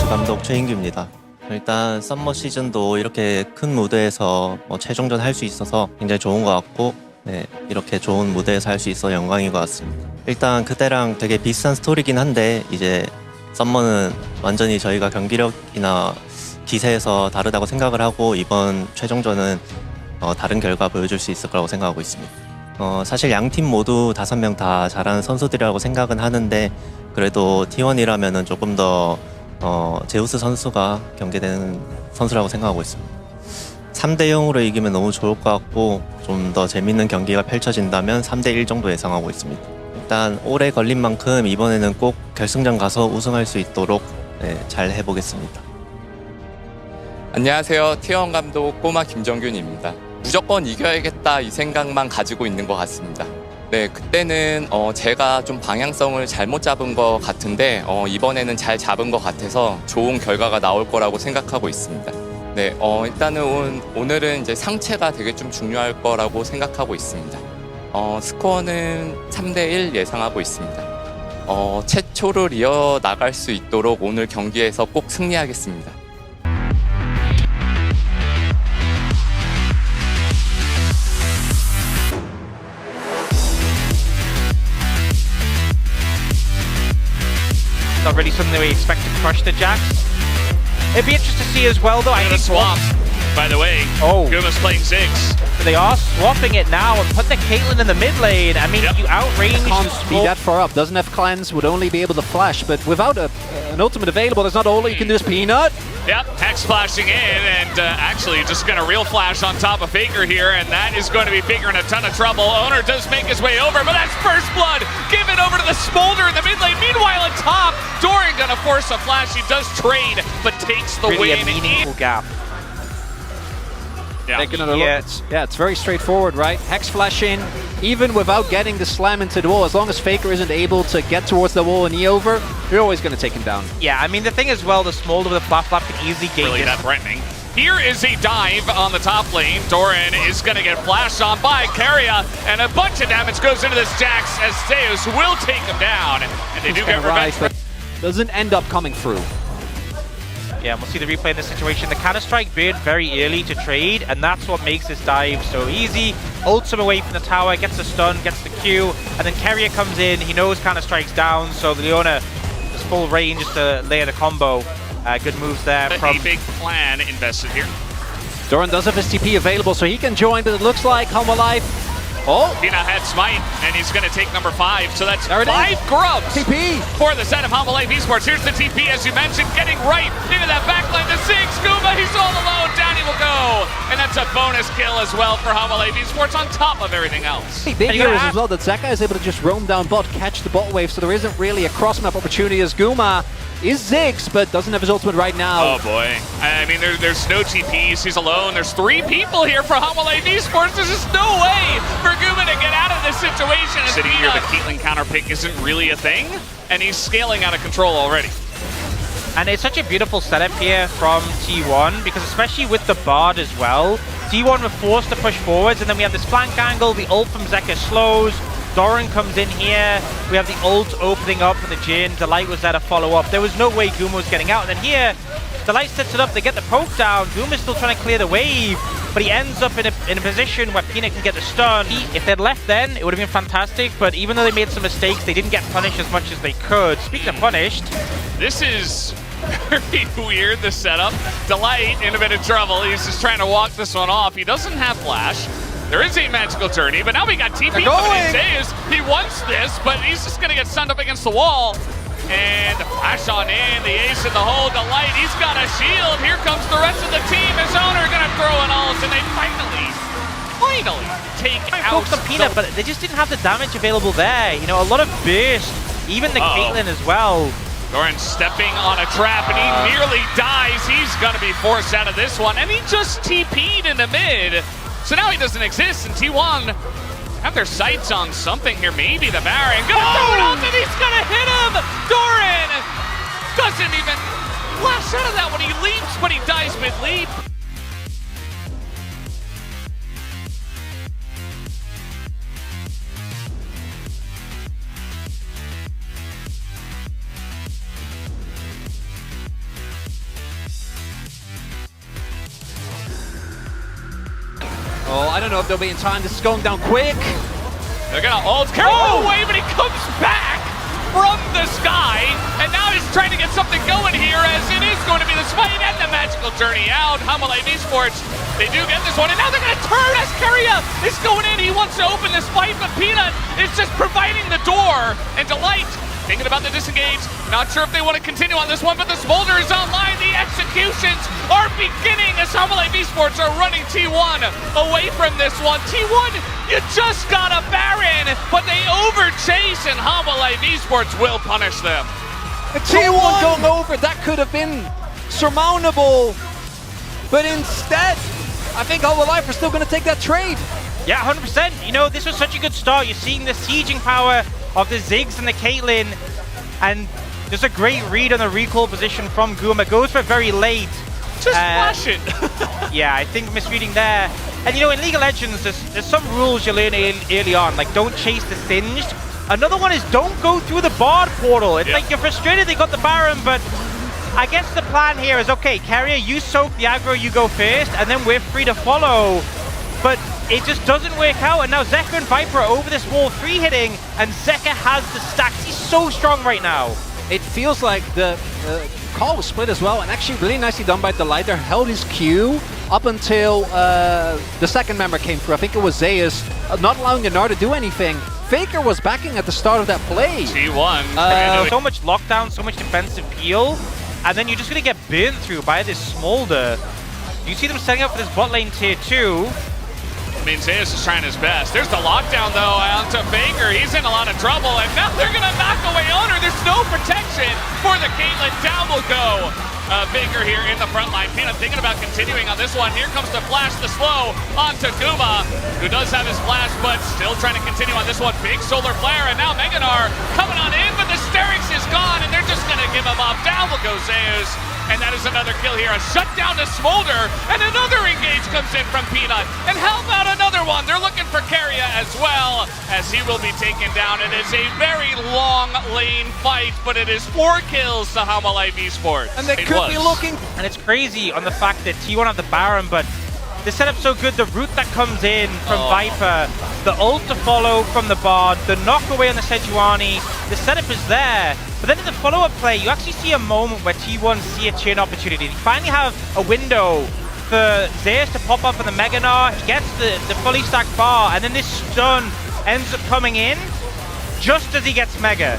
감독 최인규입니다. 일단 썸머 시즌도 이렇게 큰 무대에서 최종전 할 수 있어서 굉장히 좋은 것 같고, 네, 이렇게 좋은 무대에서 할 수 있어 영광인 것 같습니다. 일단 그때랑 되게 비슷한 스토리긴 한데 이제 썸머는 완전히 저희가 경기력이나 기세에서 다르다고 생각을 하고 이번 최종전은 다른 결과 보여줄 수 있을 거라고 생각하고 있습니다. 사실 양 팀 모두 5명 다 잘하는 선수들이라고 생각은 하는데 그래도 T1이라면은 조금 더 제우스 선수가 경계되는 선수라고 생각하고 있습니다. 3대 0으로 이기면 너무 좋을 것 같고 좀 더 재밌는 경기가 펼쳐진다면 3대 1 정도 예상하고 있습니다. 일단 오래 걸린 만큼 이번에는 꼭 결승전 가서 우승할 수 있도록 잘 해보겠습니다. 안녕하세요. T1 감독 꼬마 김정균입니다. 무조건 이겨야겠다 이 생각만 가지고 있는 것 같습니다. 네, 그때는 제가 좀 방향성을 잘못 잡은 것 같은데 이번에는 잘 잡은 것 같아서 좋은 결과가 나올 거라고 생각하고 있습니다. 네, 일단은 오늘은 이제 상체가 되게 좀 중요할 거라고 생각하고 있습니다. 스코어는 3대 1 예상하고 있습니다. 최초를 이어나갈 수 있도록 오늘 경기에서 꼭 승리하겠습니다. Not really something that we expect to crush the Jax. It'd be interesting to see as well, though. I think swap, by the way. Guma's playing Ziggs. They are swapping it now and put the Caitlyn in the mid lane. I mean, you outrange. Can't be that far up. Doesn't have cleanse. Would only be able to flash. But without an ultimate available, there's not all you can do is Peanut. Yep, Hex flashing in, and actually just gonna real flash on top of Faker here, and that is going to be Faker in a ton of trouble. Owner does make his way over, but that's first blood given over to the Smolder in the mid lane. Meanwhile, at top, Doran gonna force a flash. He does trade, but takes the Really win. a meaningful gap. Yeah. Take another look. It's very straightforward, right? Hex flash in, even without getting the slam into the wall. As long as Faker isn't able to get towards the wall and E over, you're always going to take him down. Yeah, I mean, the thing as well, the Smolder with the flap can easily gain Really this. that threatening. Here is a dive on the top lane. Doran is going to get flashed on by Keria, and a bunch of damage goes into this Jax as Zeus will take him down. And they do get revenge. But doesn't end up coming through. Yeah, we'll see the replay in this situation. The Counter-Strike bid very early to trade, and that's what makes this dive so easy. Ults him away from the tower, gets the stun, gets the Q, and then Keria comes in. He knows Counter-Strike's down, so the Leona has full range to layer the combo. Good moves there. A big plan invested here. Doran does have his TP available, so he can join, but it looks like Home Alive. Oh! Pina had Smite, and he's going to take number 5, so that's There it 5 is. grubs TP! for the set of Homalife Esports. Here's the TP, as you mentioned, getting right into that backline. The Ziggs, Guma, he's all alone, down he will go. And that's a bonus kill as well for Homalife Esports on top of everything else. Big here is as well that Zeka is able to just roam down bot, catch the bot wave, so there isn't really a cross-map opportunity as Guma is Ziggs, but doesn't have his ultimate right now. Oh boy. I mean, there's no TPs, he's alone. There's 3 people here for Homalife Esports. There's just no way for Guma to get out of this situation. Sitting here, the Caitlyn counter pick isn't really a thing, and he's scaling out of control already. And it's such a beautiful setup here from T1, because especially with the Bard as well, T1 were forced to push forwards, and then we have this flank angle, the ult from Zeka slows, Doran comes in here, we have the ult opening up for the Jhin, Delight was there to follow up. There was no way Guma was getting out, and then here, Delight sets it up, they get the poke down, Guma's still trying to clear the wave, but he ends up in a position where Peanut can get the stun. If they'd left then, it would have been fantastic, but even though they made some mistakes, they didn't get punished as much as they could. Speaking of punished... This is very weird, the setup. Delight in a bit of trouble, he's just trying to walk this one off. He doesn't have flash. There is a magical tourney, but now we got TP coming in. Zeus, he wants this, but he's just gonna get stunned up against the wall. And the flash on in, the ace in the hole, Delight, he's got a shield. Here comes the rest of the team. His owner gonna throw an ult, and they finally take out the Peanut, but they just didn't have the damage available there. You know, a lot of burst, even the Caitlyn as well. Doran stepping on a trap, and he nearly dies. He's gonna be forced out of this one, and he just TP'd in the mid. So now he doesn't exist, and T1 have their sights on something here. Maybe the Baron. Gonna throw it out, and he's gonna hit him! Doran doesn't even flash out of that when he leaps, but he dies mid-leap. I don't know if they'll be in time. This is going down quick. They're gonna ult. Carry away, but he comes back from the sky, and now he's trying to get something going here, as it is going to be the fight and the magical journey out. HLE Esports, they do get this one, and now they're gonna turn as Karya is going in. He wants to open this fight, but Peanut is just providing the door, and Delight thinking about the disengage. Not sure if they want to continue on this one, but the Smolder is online. The executions are beginning as HLE Esports are running T1 away from this one. T1, you just got a Baron, but they overchase, and HLE Esports will punish them. The T1 going over, that could have been surmountable. But instead, I think HLE are still going to take that trade. Yeah, 100%. You know, this was such a good start. You're seeing the sieging power of the Ziggs and the Caitlyn, and there's a great read on the recall position from Guma. Goes for it very late. Just flash it. Yeah, I think misreading there. And you know, in League of Legends, there's some rules you learn early on, like don't chase the Singed. Another one is don't go through the Bard portal. It's like you're frustrated they got the Baron, but I guess the plan here is, okay, Carrier, you soak the aggro, you go first, and then we're free to follow. But it just doesn't work out, and now Zeka and Viper are over this wall, free hitting, and Zeka has the stacks. He's so strong right now. It feels like the call was split as well, and actually really nicely done by Delight. Held his Q up until the second member came through. I think it was Zeus, not allowing Gnar to do anything. Faker was backing at the start of that play. T1. So much lockdown, so much defensive peel, and then you're just going to get burned through by this Smolder. You see them setting up for this bot lane tier 2. I mean, Zeus is trying his best. There's the lockdown, though, onto Faker. He's in a lot of trouble, and now they're going to knock away Owner. There's no protection for the Caitlyn. Down will go Faker here in the front line. Peanut thinking about continuing on this one. Here comes the flash, the slow onto Guma, who does have his flash, but still trying to continue on this one. Big solar flare, and now Meganar coming on in, but the Sterix is gone, and they're just going to give him up. Down will go Zeus. And that is another kill here. A shutdown to Smolder, and another engage comes in from Peanut. And how about another one? They're looking for Karya as well, as he will be taken down. It is a very long lane fight, but it is 4 kills to HLE Esports. And they could be looking. And it's crazy on the fact that T1 have the Baron, but the setup's so good. The route that comes in from Viper, the ult to follow from the Bard, the knock away on the Sejuani, the setup is there. But then in the follow-up play, you actually see a moment where T1 see a chin opportunity. They finally have a window for Zeus to pop up on the Meganar. He gets the fully stacked bar, and then this stun ends up coming in just as he gets Mega.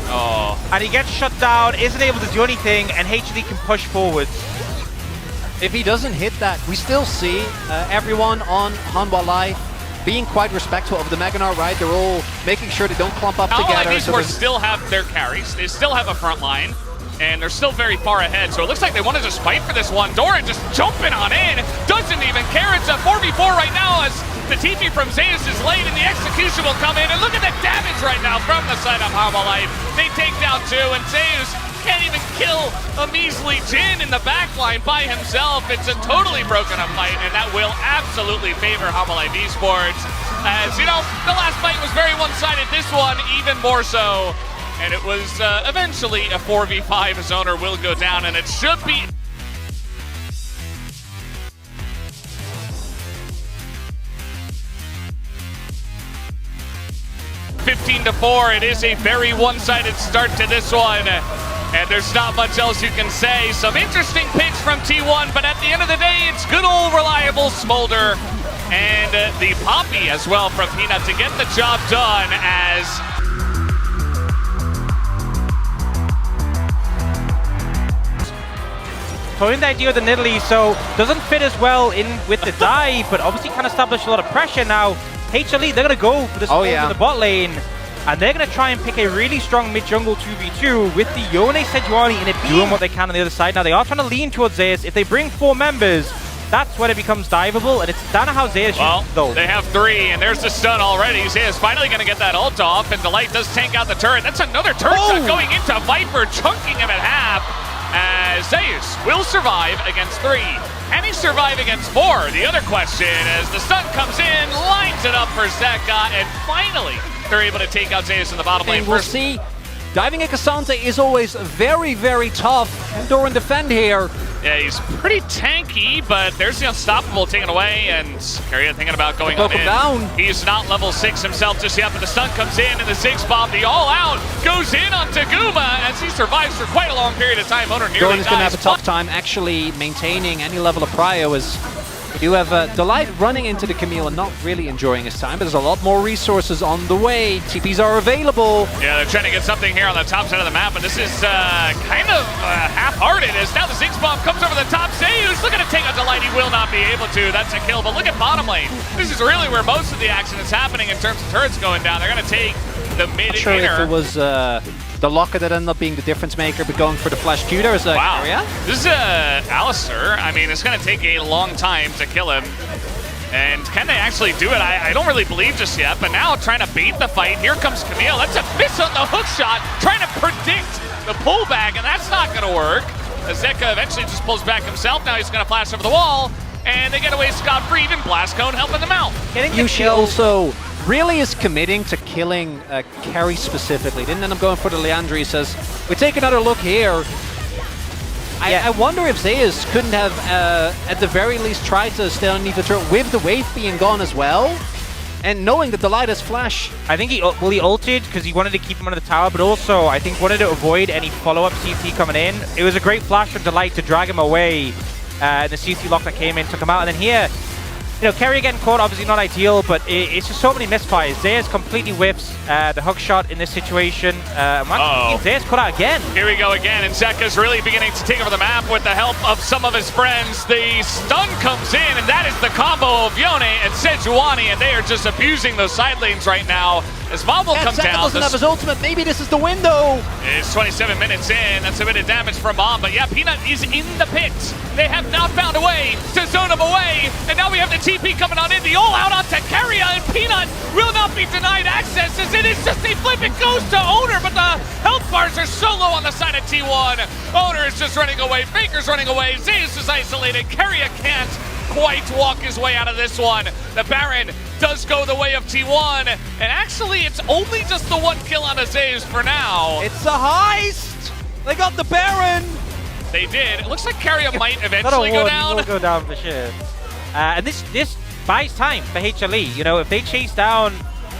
And he gets shut down, isn't able to do anything, and HLE can push forwards. If he doesn't hit that, we still see everyone on HLE being quite respectful of the Meganar, right? They're all making sure they don't clump up together. HLE Esports still have their carries. They still have a front line, and they're still very far ahead. So it looks like they want to just fight for this one. Doran just jumping on in, doesn't even care. It's a 4v4 right now as the TP from Zeus is late, and the execution will come in. And look at the damage right now from the side of HLE. They take down 2, and Zeus can't even kill a measly Jhin in the backline by himself. It's a totally broken up fight, and that will absolutely favor HLE Esports. As you know, the last fight was very one-sided. This one, even more so. And it was eventually a 4v5 as Owner will go down, and it should be. (15-4). It is a very one-sided start to this one. And there's not much else you can say. Some interesting picks from T1, but at the end of the day, it's good old reliable Smolder and the Poppy as well from Peanut to get the job done as... Throwing the idea of the Nidalee, so doesn't fit as well in with the dive, but obviously can establish a lot of pressure now. HLE, they're going to go for this in the bot lane. And they're going to try and pick a really strong mid-jungle 2v2 with the Yone Sejuani in it doing what they can on the other side. Now, they are trying to lean towards Zeus. If they bring 4 members, that's when it becomes diveable, and it's down to how Zeus uses those. They have 3, and there's the stun already. Zeus finally going to get that ult off, and Delight does tank out the turret. That's another turret shot going into Viper, chunking him at half, as Zeus will survive against 3. Can he survive against 4? The other question, as the stun comes in, lines it up for Zeka, and finally, they're able to take out Zeus in the bottom lane. We'll see. Diving at Cassandra is always very, very tough. And Doran defend here. Yeah, he's pretty tanky, but there's the Unstoppable taken away, and Keria thinking about going on in. Down. He's not level 6 himself just yet, but the stun comes in, and the Ziggs bomb, the all-out, goes in on Taguma as he survives for quite a long period of time. Owner nearly Doran is going to dies. have a tough time actually maintaining any level of prio as you have Delight running into the Camille and not really enjoying his time, but there's a lot more resources on the way. TPs are available. Yeah, they're trying to get something here on the top side of the map, but this is kind of half-hearted as now the Ziggs bomb comes over the top. Zeus looking to take out Delight. He will not be able to. That's a kill, but look at bottom lane. This is really where most of the action is happening in terms of turrets going down. They're going to take the mid Not sure if inner. it was the locker that ended up being the difference maker, but going for the flash Q there is Wow. Keria. This is Alistair. I mean, it's going to take a long time to kill him. And can they actually do it? I don't really believe just yet, but now trying to beat the fight. Here comes Camille. That's a miss on the hook shot, trying to predict the pullback, and that's not going to work. Zeka eventually just pulls back himself. Now he's going to flash over the wall, and they get away scot-free. Even Blast Cone helping them out. Yushi also really is committing to killing Carry specifically. Didn't end up going for the Leandri. He says, we take another look here. I wonder if Zeus couldn't have, at the very least, tried to stay underneath the turret with the wave being gone as well. And knowing that the light has flash. I think he ulted because he wanted to keep him under the tower, but also I think wanted to avoid any follow-up CT coming in. It was a great flash from Delight to drag him away. The CT lock that came in took him out, and then here, you know, Keria getting caught, obviously not ideal, but it's just so many misfires. Zeus completely whiffs the hook shot in this situation. Zeus caught out again. Here we go again, and Zeka's really beginning to take over the map with the help of some of his friends. The stun comes in, and that is the combo of Yone and Sejuani, and they are just abusing those side lanes right now. As Mob will come Zeka down. doesn't have his ultimate. Maybe this is the window. It's 27 minutes in. That's a bit of damage from Mob, but yeah, Peanut is in the pit. They have not found a way to zone him away, and now we have the TP coming on in. The all-out onto Keria, and Peanut will not be denied access as it is just a flip. It goes to Owner, but the health bars are so low on the side of T1. Owner is just running away. Faker's running away. Zeus is isolated. Keria can't quite walk his way out of this one. The Baron does go the way of T1, and actually it's only just the one kill on Zeus for now. It's a heist. They got the Baron. They did. It looks like Keria might eventually go down. He will go down for sure. And this buys time for HLE. You know, if they chase down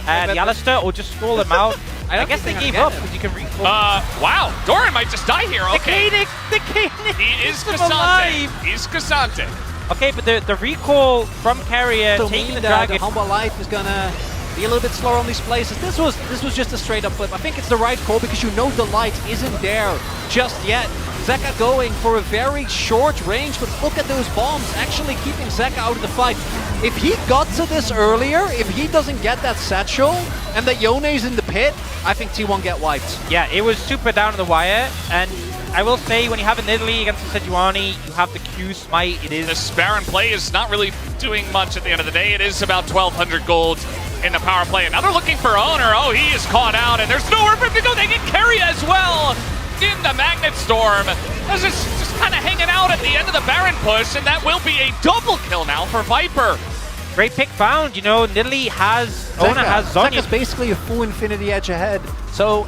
the Alistair or just stall them out, I guess they gave up because you can recall. Wow, Doran might just die here. Okay. The Koenig He is still Cassante. alive. He's Cassante. Okay, but the recall from Keria So taking the the dragon. Humble Life is gonna be a little bit slower on these places. This was just a straight up flip. I think it's the right call because you know the light isn't there just yet. Zeka going for a very short range, but look at those bombs actually keeping Zeka out of the fight. If he got to this earlier, if he doesn't get that satchel and that Yone's in the pit, I think T1 get wiped. Yeah, it was super down to the wire, and I will say when you have a Nidalee against the Sejuani, you have the Q smite. It is This Baron play is not really doing much at the end of the day. It is about 1,200 gold in the power play. And now they're looking for Owner. Oh, he is caught out, and there's nowhere for him to go. They get Keria as well in the Magnet Storm. This is just kind of hanging out at the end of the Baron push, and that will be a double kill now for Viper. great pick found. You know, Nidalee has Owner has Zonya. Zeka's basically a full Infinity Edge ahead. So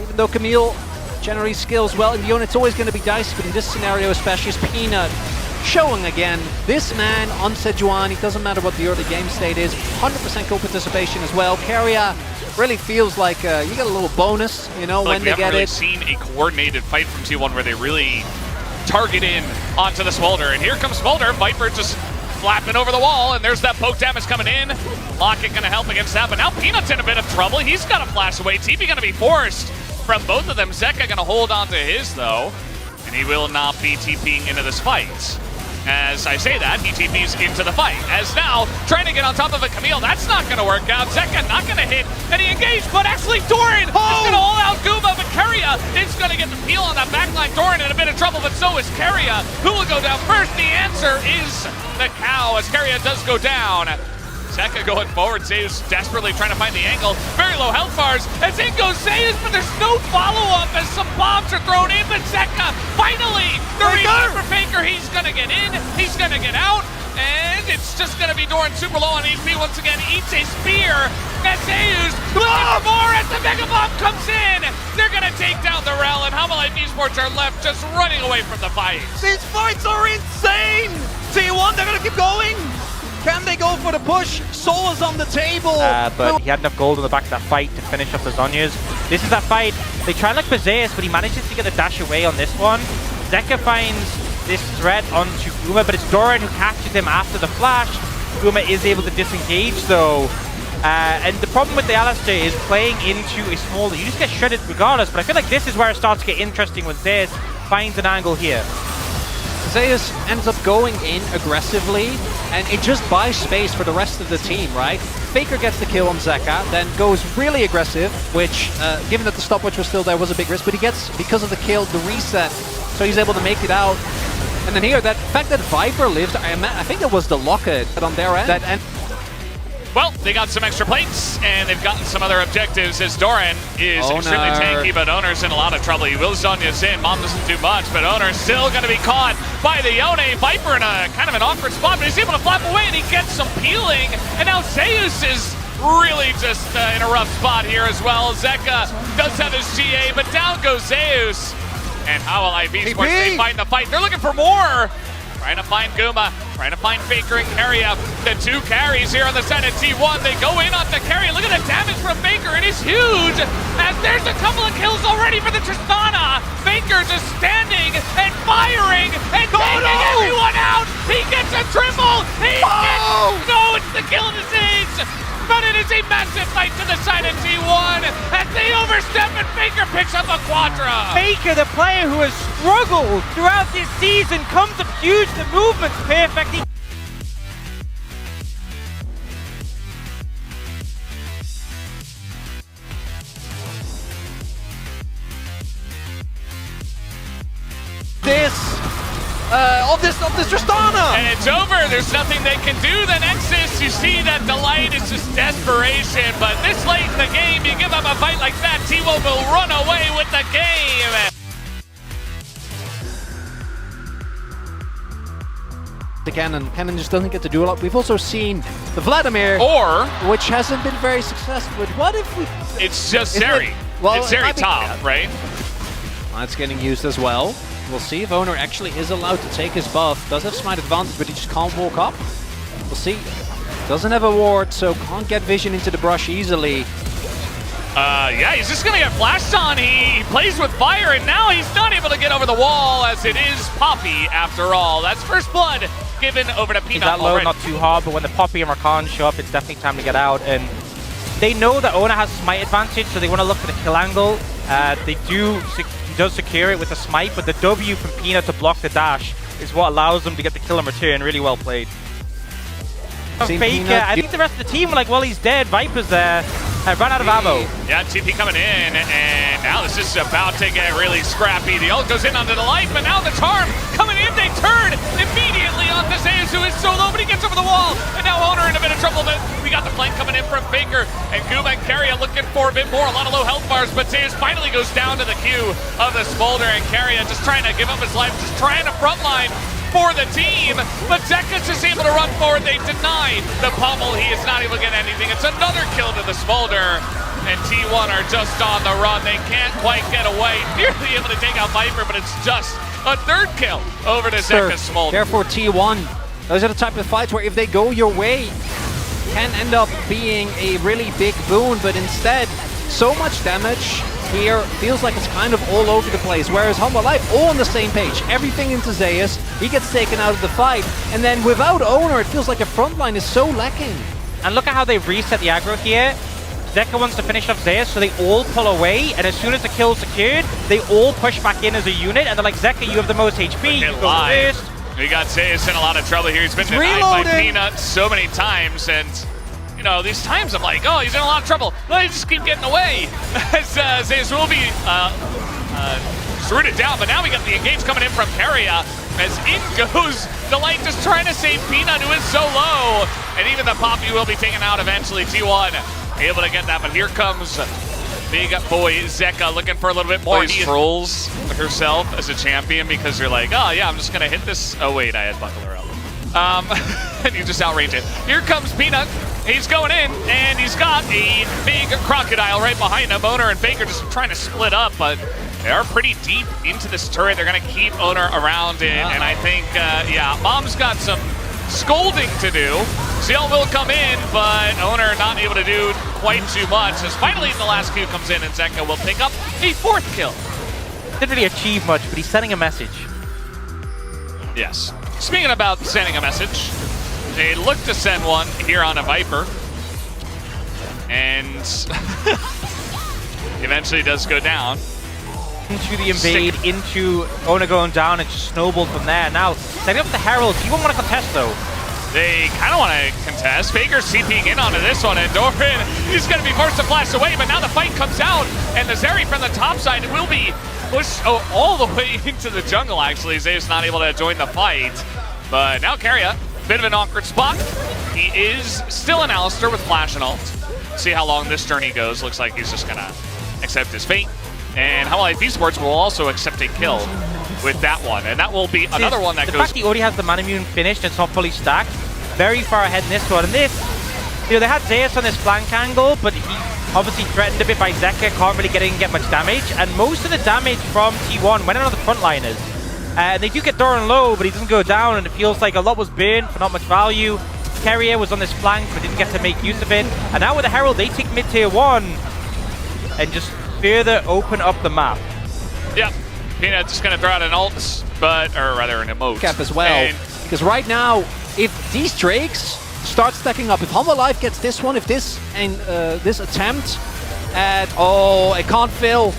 even though Camille generally skills well in the Yone, it's always going to be dicey, but in this scenario especially is Peanut showing again, this man on Sejuani, doesn't matter what the early game state is, 100% co-participation as well. Keria really feels like you get a little bonus, you know, when they get it. We haven't really seen a coordinated fight from T1 where they really target in onto the Smolder. And here comes Smolder, Viper just flapping over the wall, and there's that poke damage coming in. Lockett gonna help against that, but now Peanut's in a bit of trouble. He's got to flash away. TP gonna be forced from both of them. Zeka gonna hold on to his though, and he will not be TPing into this fight. As I say that, he TPs into the fight. As now, trying to get on top of a Camille, that's not gonna work out. Zeka not gonna hit, and he engaged, but actually Doran is gonna all out Guma, but Keria is gonna get the peel on that backline. Doran in a bit of trouble, but so is Keria. Who will go down first? The answer is the cow, as Keria does go down. Zeka going forward, Zeus desperately trying to find the angle. Very low health bars, as in goes Zeus, but there's no follow-up as some bombs are thrown in, but Zeka, finally, the reason for Faker, he's gonna get in, he's gonna get out, and it's it's just going to be Doran super low on HP once again. Eats a spear. And Zeus looking for more as the Mega Bomb comes in. They're going to take down the Rel, and HLE Esports are left just running away from the fight. These fights are insane! T1, they're gonna keep going! Can they go for the push? Soul is on the table! But he had enough gold in the back of that fight to finish off the Zhonya's. This is that fight. They try like Zeus, but he manages to get the dash away on this one. Zeka finds this threat onto Guma, but it's Doran who catches him after the flash. Guma is able to disengage though. And the problem with the Alistair is playing into a smaller, you just get shredded regardless, but I feel like this is where it starts to get interesting when Zeus finds an angle here. Zeus ends up going in aggressively, and it just buys space for the rest of the team, right? Faker gets the kill on Zeka, then goes really aggressive, which, given that the stopwatch was still there, was a big risk, but he gets, because of the kill, the reset, so he's able to make it out. And then here, that fact that Viper lived, I think it was the locket on their end. Well, they got some extra plates, and they've gotten some other objectives as Doran is extremely tanky, but Owner's in a lot of trouble. He wills Zhonya's in, Mom doesn't do much, but Owner's still going to be caught by the Yone. Viper in a kind of an awkward spot, but he's able to flap away, and he gets some peeling, and now Zeus is really just in a rough spot here as well. Zeka does have his GA, but down goes Zeus. And HLE Esports, they find the fight. They're looking for more. Trying to find Guma, trying to find Faker and Carrier. The two carries here on the side of T1. They go in on the carry. Look at the damage from Faker. It is huge. As there's a couple of kills already for the Tristana. Faker just standing and firing and taking everyone out. He gets a triple. He gets, no, it's the kill of the Zeds. But it is a massive fight to the side of T1 as they overstep and Faker picks up a Quadra. Faker, the player who has struggled throughout this season, comes up huge. The movement's perfect. Of this Tristana! And it's over. There's nothing they can do. The Nexus, you see that Delight is just desperation. But this late in the game, you give up a fight like that, T1 will run away with the game. The Cannon just doesn't get to do a lot. We've also seen the Vladimir, which hasn't been very successful. But what if we... It's just Zeri. It's Zeri top, right? That's getting used as well. We'll see if Owner actually is allowed to take his buff. Does have smite advantage, but he just can't walk up. We'll see. Doesn't have a ward, so can't get vision into the brush easily. Yeah, he's just gonna get flashed on. He plays with fire, and now he's not able to get over the wall, as it is Poppy after all. That's first blood given over to Peanut. That low, not too hard, but when the Poppy and Rakan show up, it's definitely time to get out. And they know that Owner has smite advantage, so they want to look for the kill angle. He does secure it with the smite, but the W from Peanut to block the dash is what allows them to get the kill in return. Really well played. Faker, I think the rest of the team were like, well, he's dead. Viper's there. Ran out of ammo. Yeah, TP coming in, and now this is about to get really scrappy. The ult goes in onto the light, but now the charm coming in. They turn immediately onto Zeus, who is so low, but he gets over the wall. And now Owner in a bit of trouble, but we got the flank coming in from Faker, and Guma and Carrier looking for a bit more. A lot of low health bars, but Zeus finally goes down to the queue of the Smolder, and Carrier just trying to give up his life, just trying to frontline for the team, but Zeka's just able to run forward. They denied the pummel. He is not able to get anything. It's another kill to the Smolder, and T1 are just on the run. They can't quite get away. Nearly able to take out Viper, but it's just a third kill over to Zeka Smolder. Therefore, T1, those are the type of fights where if they go your way, can end up being a really big boon, but instead, so much damage here feels like it's kind of all over the place, whereas HLE all on the same page. Everything into Zeus, he gets taken out of the fight, and then without Owner, it feels like a front line is so lacking. And look at how they've reset the aggro here. Zeka wants to finish off Zeus, so they all pull away, and as soon as the kill's secured, they all push back in as a unit, and they're like, Zeka, you have the most HP, you go first. We got Zeus in a lot of trouble here. He's been denied by Peanut so many times, and you know, these times I'm like, oh, he's in a lot of trouble. Let me just keep getting away. As Zeus will be rooted down, but now we got the engage coming in from Carrier. As in goes Delight, just trying to save Peanut, who is so low. And even the Poppy will be taken out eventually. T1 able to get that, but here comes big boy Zeka looking for a little bit more. He trolls herself as a champion because you're like, oh yeah, I'm just gonna hit this. Oh wait, I had Buckler up. And you just outrange it. Here comes Peanut. He's going in, and he's got a big crocodile right behind him. Owner and Faker just trying to split up, but they are pretty deep into this turret. They're going to keep Owner around it, and I think, yeah, Mom's got some scolding to do. Zeal will come in, but Owner not able to do quite too much, as finally the last Q comes in, and Zeka will pick up a 4th kill. Didn't really achieve much, but he's sending a message. Yes. Speaking about sending a message, they look to send one here on a Viper. And eventually does go down. Into the invade, into Owner going down, and just snowballed from there. Now, setting up the Herald. You won't want to contest, though. They kind of want to contest. Faker's CPing in onto this one, and Doran, he's going to be forced to flash away, but now the fight comes out, and the Zeri from the top side will be pushed all the way into the jungle, actually. Zay's not able to join the fight. But now Karya, bit of an awkward spot. He is still an Alistair with flash and ult. See how long this journey goes. Looks like he's just going to accept his fate. And HLE Esports will also accept a kill with that one. And that will be another one that the goes... fact he already has the Manamune finished and it's not fully stacked, very far ahead in this one. And this, you know, they had Zeus on this flank angle, but he obviously threatened a bit by Zeka, can't really get in and get much damage. And most of the damage from T1 went on the frontliners. They do get Doran low, but he doesn't go down, and it feels like a lot was burned for not much value. Carrier was on this flank, but didn't get to make use of it. And now with the Herald, they take mid-tier 1 and just further open up the map. Yep. Peanut just going to throw out an ult, but, or rather an emote. Cap as well. Because right now, if these Drakes start stacking up, if HLE gets this one, if this and this attempt at, oh, it can't fill.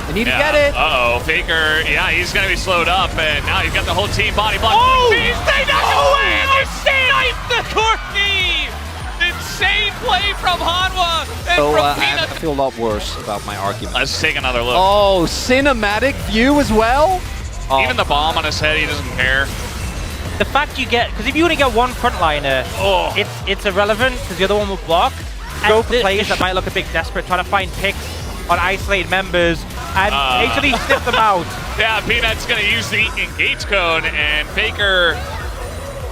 They need to get it. Uh-oh, Faker, yeah, he's going to be slowed up, and now you've got the whole team body block. Oh! They knock it away, and they snipe the Corki! Insane play from Hanwha and So from I Peanut. feel a lot worse about my argument. Let's take another look. Oh, cinematic view as well? Oh. Even the bomb on his head, he doesn't care. The fact you get, because if you only get one frontliner, it's irrelevant because the other one will block. Go for players that might look a bit desperate, trying to find picks on isolated members, and actually sniff them out. Yeah, Peanut's going to use the engage code, and Faker,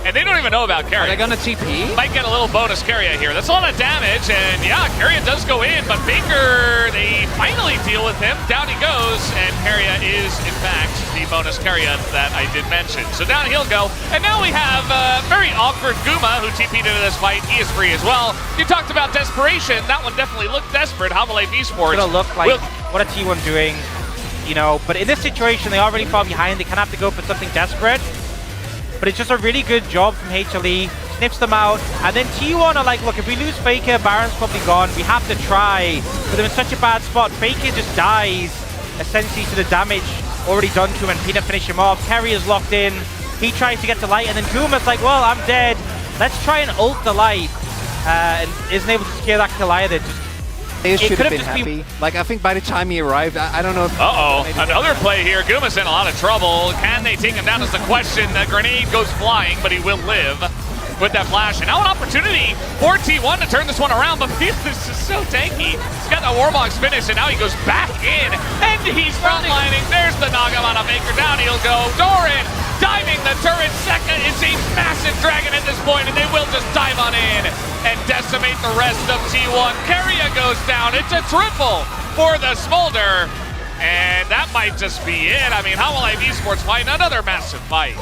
and they don't even know about Karya. Are they going to TP? Might get a little bonus Karya here. That's a lot of damage, and yeah, Karya does go in, but Faker, they finally deal with him. Down he goes, and Karya is, in fact, the bonus Karya that I did mention. So down he'll go, and now we have very awkward Guma, who TP'd into this fight. He is free as well. You talked about desperation. That one definitely looked desperate. HLE Esports. It's gonna look like what a T1 doing, you know, but in this situation, they are really far behind. They kind of have to go for something desperate. But it's just a really good job from HLE, snips them out, and then T1 are like, look, if we lose Faker, Baron's probably gone, we have to try. But they're in such a bad spot, Faker just dies, essentially to the damage already done to him, and Peanut finish him off. Kerry is locked in, he tries to get to light, and then Kuma's like, well, I'm dead, let's try and ult the light, and isn't able to secure that kill either. They should have been happy. Like, I think by the time he arrived, I don't know if... Uh-oh, another play here. Guma's in a lot of trouble. Can they take him down is the question. The grenade goes flying, but he will live with that flash. And now an opportunity for T1 to turn this one around, but this is so tanky. He's got the Warbox finish, and now he goes back in, and he's frontlining. There's the Nagamana Maker. Down he'll go. Doran diving the turret. Zeka is a massive dragon at this point, and they will just dive on in and decimate the rest of T1. Karya goes down. It's a triple for the Smolder. And that might just be it. I mean, HLE Esports fighting another massive fight.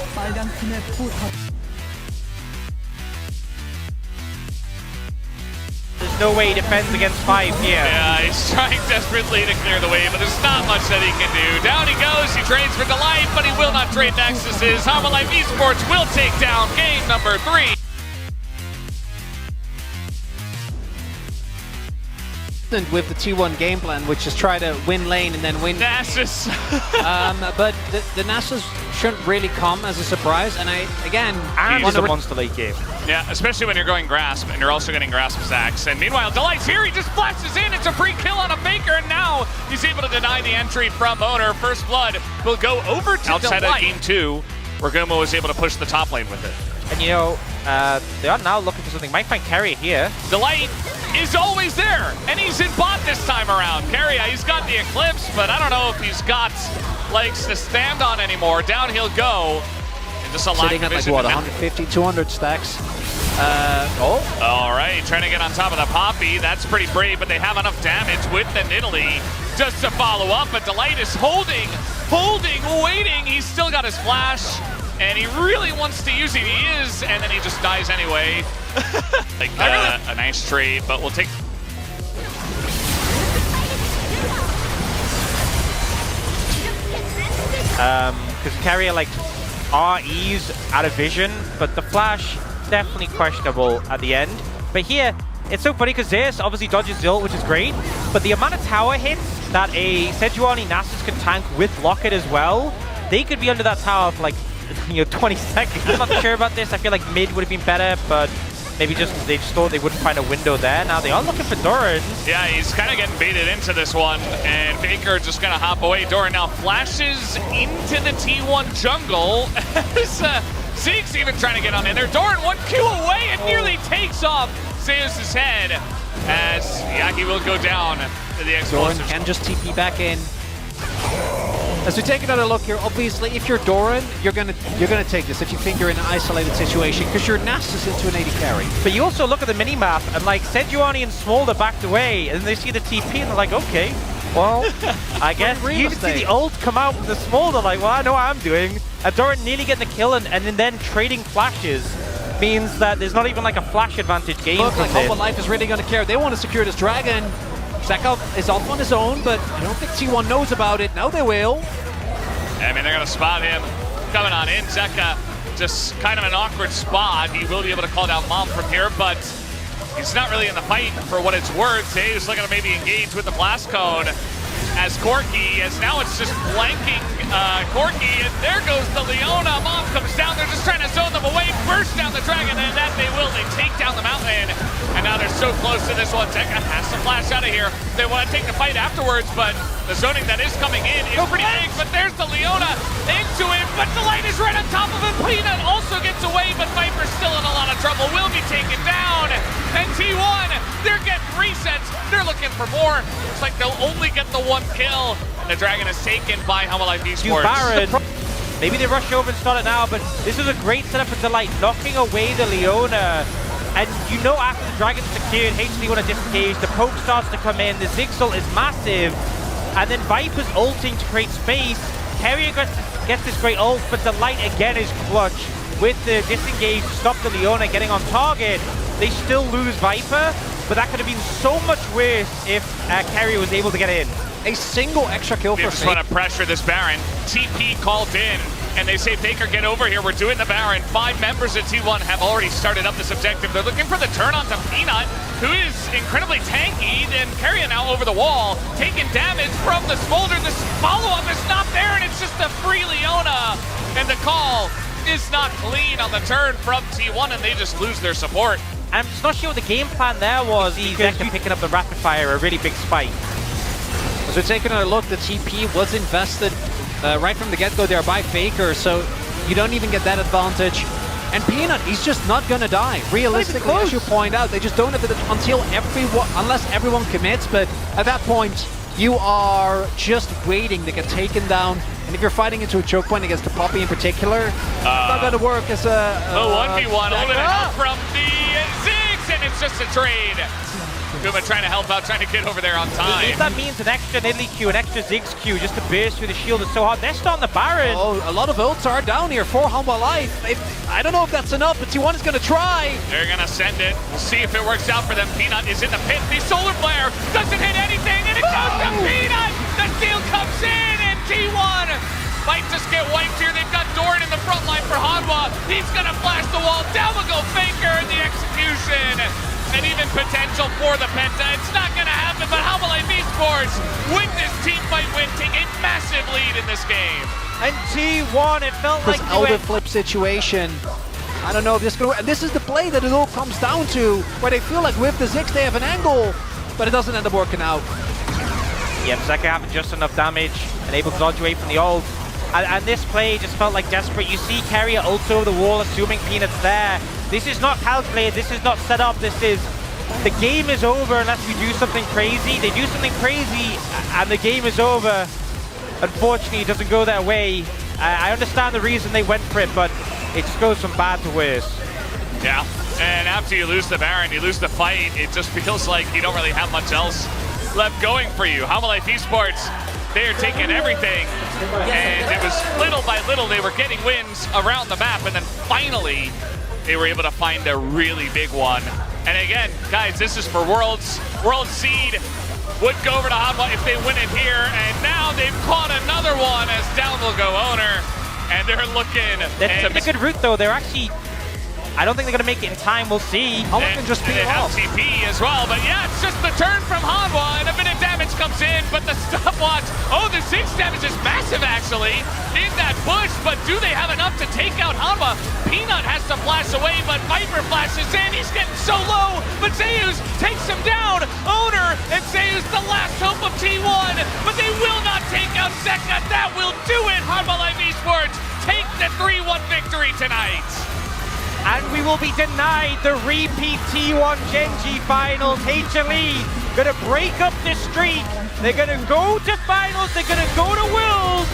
There's no way he defends against 5 here. Yeah, he's trying desperately to clear the way, but there's not much that he can do. Down he goes, he trades for Delight, but he will not trade Nexuses. HLE Esports will take down game number 3. With the T1 game plan, which is try to win lane and then win Nasus. but the Nasus shouldn't really come as a surprise, and it's a monster late game. Yeah, especially when you're going Grasp, and you're also getting Grasp Zax. And meanwhile, Delight's here, he just flashes in, it's a free kill on a Faker, and now he's able to deny the entry from Owner. First Blood will go over to outside Delight. of Game 2, where Guma was able to push the top lane with it. And you know, they are now looking for something. Might find Carrier here. Delight is always there, and he's in bot this time around. Karya, he's got the Eclipse, but I don't know if he's got legs to stand on anymore. Down he'll go, and Just a lack Sitting of at like vision. what, to 150, 200 stacks. All right, trying to get on top of the Poppy. That's pretty brave, but they have enough damage with the Nidalee just to follow up. But Delight is holding, waiting. He's still got his flash, and he really wants to use it. He is, and then he just dies anyway. Like a nice trade, but we'll take. Because Carrier like RE's out of vision, but the flash definitely questionable at the end. But here, it's so funny because Zeus obviously dodges the ult, which is great, but the amount of tower hits that a Sejuani Nasus can tank with Locket as well, they could be under that tower for like 20 seconds. I'm not sure about this. I feel like mid would have been better, but maybe they just thought they wouldn't find a window there. Now they are looking for Doran. Yeah, he's kind of getting baited into this one, and Faker just gonna hop away. Doran now flashes into the T1 jungle. Zeke's even trying to get on in there. Doran 1Q away and nearly takes off Zeus's head. As Yaki will go down to the Doran explosive. can just TP back in. As we take another look here, obviously, if you're Doran, you're gonna take this if you think you're in an isolated situation, because you're Nasus into an AD carry. But you also look at the minimap, and like Sejuani and Smolder backed away, and they see the TP, and they're like, okay, well, I guess you can see the ult come out with the Smolder, like, well, I know what I'm doing. And Doran nearly getting the kill, and then trading flashes means that there's not even like a flash advantage game. Look, from like this. Humble Life is really gonna care. They want to secure this dragon. Zeka is off on his own, but I don't think T1 knows about it. Now they will. I mean, they're gonna spot him coming on in. Zeka just kind of an awkward spot. He will be able to call down Mom from here, but he's not really in the fight for what it's worth. He's looking to maybe engage with the blast cone as Corki, as now it's just blanking Corki, and there goes the Leona. Mom comes down, they're just trying to zone them away, burst down the dragon, and that they will. They take down the mountain, and now they're so close to this one. Zeka has to flash out of here. They want to take the fight afterwards, but the zoning that is coming in is pretty big, but there's the Leona into him, but Delight is right on top of him. Peanut also gets away, but Viper's still in a lot of trouble, will be taken down, and T1, they're getting resets, they're looking for more. Looks like they'll only get the one kill, and the dragon is taken by Humble Life Esports. Baron. Maybe they rush over and start it now, but this is a great setup for Delight, knocking away the Leona. And you know after the dragon's secured, HLE want to disengage, the poke starts to come in, the Zigzal is massive, and then Viper's ulting to create space. Carrier gets this great ult, but Delight again is clutch with the disengage to stop the Leona getting on target. They still lose Viper, but that could have been so much worse if Carrier was able to get in. A single extra kill They for just Faker. want to pressure this Baron. TP called in, and they say, Faker, get over here. We're doing the Baron. 5 members of T1 have already started up this objective. They're looking for the turn onto Peanut, who is incredibly tanky, and Carrion now over the wall, taking damage from the Smolder. The follow-up is not there, and it's just a free Leona. And the call is not clean on the turn from T1, and they just lose their support. I'm just not sure what the game plan there was. Zeka picking up the rapid fire, a really big spike. As we're taking a look, the TP was invested right from the get-go there by Faker, so you don't even get that advantage. And Peanut, he's just not gonna die. Realistically, as you point out, they just don't have it unless everyone commits, but at that point, you are just waiting to get taken down. And if you're fighting into a choke point against the Poppy in particular, it's not gonna work as a... 1v1, holding it out from the Ziggs, and it's just a trade. Kuma trying to help out, trying to get over there on time. If that means an extra Nidalee Q, an extra Ziggs Q, just to burst through the shield, it's so hard. They're starting the Baron. Oh, a lot of ults are down here for Humble Life. I don't know if that's enough, but T1 is going to try. They're going to send it. We'll see if it works out for them. Peanut is in the pit. The Solar Flare doesn't hit anything, and it goes to Peanut. The steal comes in, and T1 might just get wiped here. They've got Doran in the front line for Hanwha. He's going to flash the wall. Down will go Faker in the execution. And even potential for the Penta. It's not going to happen, but Humble Life Esports with this team fight win, take a massive lead in this game. And T1, it felt This like elder flip situation. I don't know if this is going to work. And this is the play that it all comes down to, where they feel like with the Ziggs they have an angle, but it doesn't end up working out. Yeah, Zeka having just enough damage and able to dodge away from the ult. And this play just felt like desperate. You see Carrier ult over the wall, assuming Peanut's there. This is not calculated, this is not set up, this is... The game is over unless we do something crazy. They do something crazy and the game is over. Unfortunately, it doesn't go their way. I understand the reason they went for it, but it just goes from bad to worse. Yeah, and after you lose the Baron, you lose the fight, it just feels like you don't really have much else left going for you. Life Esports, they are taking everything, and it was little by little they were getting wins around the map, and then finally they were able to find a really big one. And again, guys, this is for Worlds. World Seed would go over to Hanwha if they win it here, and now they've caught another one as down will go Owner, and they're looking. That's a good route though. They're actually, I don't think they're gonna make it in time. We'll see. Hanwha can just beat they it have off. TP as well, but yeah, it's just the turn from Hanwha, and a bit of damage comes in, but the stopwatch, the 6 damage is massive actually in that push, but do they have enough to take out Hanwha? Peanut has to flash away, but Viper flashes in, he's getting so low, but Zeus takes him down. Owner and Zeus, the last hope of T1, but they will not take out Zeka. That will do it. Life Esports take the 3-1 victory tonight. And we will be denied the repeat T1 Gen G finals. HLE gonna break up the streak. They're gonna go to finals. They're gonna go to Worlds.